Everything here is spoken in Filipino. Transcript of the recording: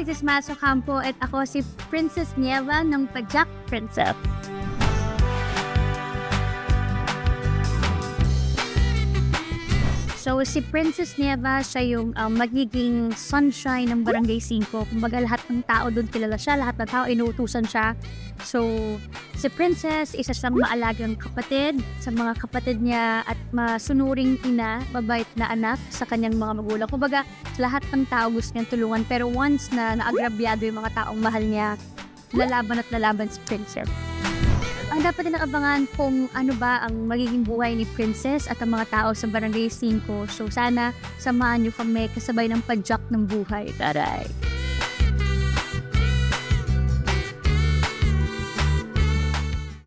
this is Maso Campo at ako si Princess Nieva ng Pajak Princess. So, si Princess Nieva, siya yung magiging sunshine ng Barangay 5. Kumbaga, lahat ng tao doon kilala siya, lahat ng tao inuutusan siya. So, si Princess, isa siyang maalagang kapatid sa mga kapatid niya at masunuring ina, mabait na anak sa kanyang mga magulang. Kumbaga, lahat ng tao gusto niyang tulungan. Pero once na naagrabyado yung mga taong mahal niya, lalaban at lalaban si Princess. Ang dapat din nakabangan kung ano ba ang magiging buhay ni Princess at ang mga tao sa Barangay 5. So sana samahan niyo kami kasabay ng pajak ng buhay. Taray!